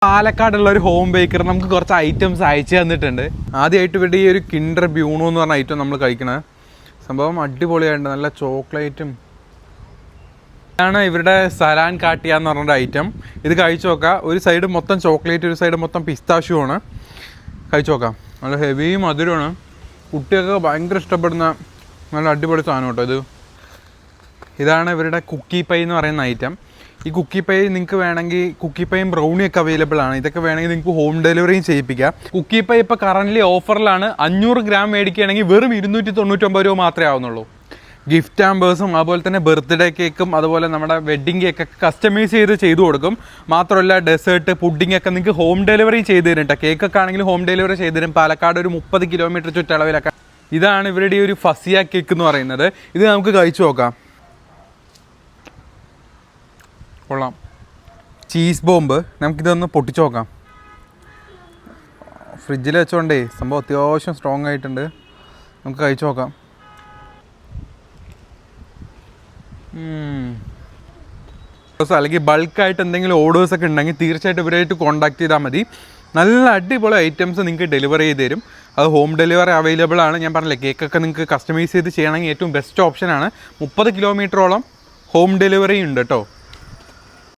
പാലക്കാടുള്ള ഒരു home Baker നമുക്ക് കുറച്ച് ഐറ്റംസ് അയച്ചു തന്നിട്ടുണ്ട്. ആദ്യമായിട്ട് ഇവിടെ ഈ ഒരു കിൻഡർ ബ്യൂണോ എന്ന് പറഞ്ഞ ഐറ്റം നമ്മൾ കഴിക്കണത്. സംഭവം അടിപൊളിയായിട്ടുണ്ട്, നല്ല ചോക്ലേറ്റും. ഇതാണ് ഇവരുടെ സലാൻ കാട്ടിയ എന്ന് പറഞ്ഞൊരു ഐറ്റം. ഇത് കഴിച്ചു നോക്കാം. ഒരു സൈഡ് മൊത്തം ചോക്ലേറ്റ്, ഒരു സൈഡ് മൊത്തം പിസ്താഷ്യൂ ആണ്. കഴിച്ചു നോക്കാം. നല്ല ഹെവി മധുരമാണ്. കുട്ടികൾക്ക് ഭയങ്കര ഇഷ്ടപ്പെടുന്ന നല്ല അടിപൊളി സാധനം കേട്ടോ. ഇതാണ് ഇവരുടെ കുക്കി പൈ എന്ന് പറയുന്ന ഐറ്റം. ഈ കുക്കി പൈ നിങ്ങൾക്ക് വേണമെങ്കിൽ കുക്കി പൈയും ബ്രൗണിയൊക്കെ അവൈലബിൾ ആണ്. ഇതൊക്കെ വേണമെങ്കിൽ നിങ്ങൾക്ക് ഹോം ഡെലിവറിയും ചെയ്യിപ്പിക്കാം. കുക്കി പൈ ഇപ്പോൾ കറൻ്റ്ലി ഓഫറിലാണ്. 500 ഗ്രാം മേടിക്കുകയാണെങ്കിൽ വെറും 299 രൂപ മാത്രമേ ആവുന്നുള്ളൂ. ഗിഫ്റ്റ് ആമ്പേഴ്സും അതുപോലെ തന്നെ ബർത്ത്ഡേ കേക്കും അതുപോലെ നമ്മുടെ വെഡ്ഡിങ് കേക്കൊക്കെ കസ്റ്റമൈസ് ചെയ്ത് കൊടുക്കും. മാത്രമല്ല ഡെസേർട്ട്, പുഡിംഗ് ഒക്കെ നിങ്ങൾക്ക് ഹോം ഡെലിവറി ചെയ്ത് തരും കേട്ടോ. കേക്കൊക്കെ ആണെങ്കിൽ ഹോം ഡെലിവറി ചെയ്ത് തരും. പാലക്കാട് ഒരു 30 കിലോമീറ്റർ ചുറ്റളവിലൊക്കെ. ഇതാണ് ഇവരുടെ ഒരു ഫസിയ കേക്ക് എന്ന് പറയുന്നത്. ഇത് നമുക്ക് കഴിച്ചു നോക്കാം. കൊള്ളാം. Cheese bomb. നമുക്കിതൊന്ന് പൊട്ടിച്ചു നോക്കാം. ഫ്രിഡ്ജിൽ വെച്ചോണ്ടേ സംഭവം അത്യാവശ്യം സ്ട്രോങ് ആയിട്ടുണ്ട്. നമുക്ക് കഴിച്ചു നോക്കാം. അല്ലെങ്കിൽ ബൾക്കായിട്ട് എന്തെങ്കിലും ഓർഡേഴ്സൊക്കെ ഉണ്ടെങ്കിൽ തീർച്ചയായിട്ടും ഇവരായിട്ട് കോൺടാക്ട് ചെയ്താൽ മതി. നല്ല അടിപൊളി ഐറ്റംസ് നിങ്ങൾക്ക് ഡെലിവറി ചെയ്ത് തരും. അത് ഹോം ഡെലിവറി അവൈലബിൾ ആണ്. ഞാൻ പറഞ്ഞില്ലേ, കേക്കൊക്കെ നിങ്ങൾക്ക് കസ്റ്റമൈസ് ചെയ്ത് ചെയ്യണമെങ്കിൽ ഏറ്റവും ബെസ്റ്റ് ഓപ്ഷനാണ്. 30 കിലോമീറ്ററോളം ഹോം ഡെലിവറി ഉണ്ട് കേട്ടോ.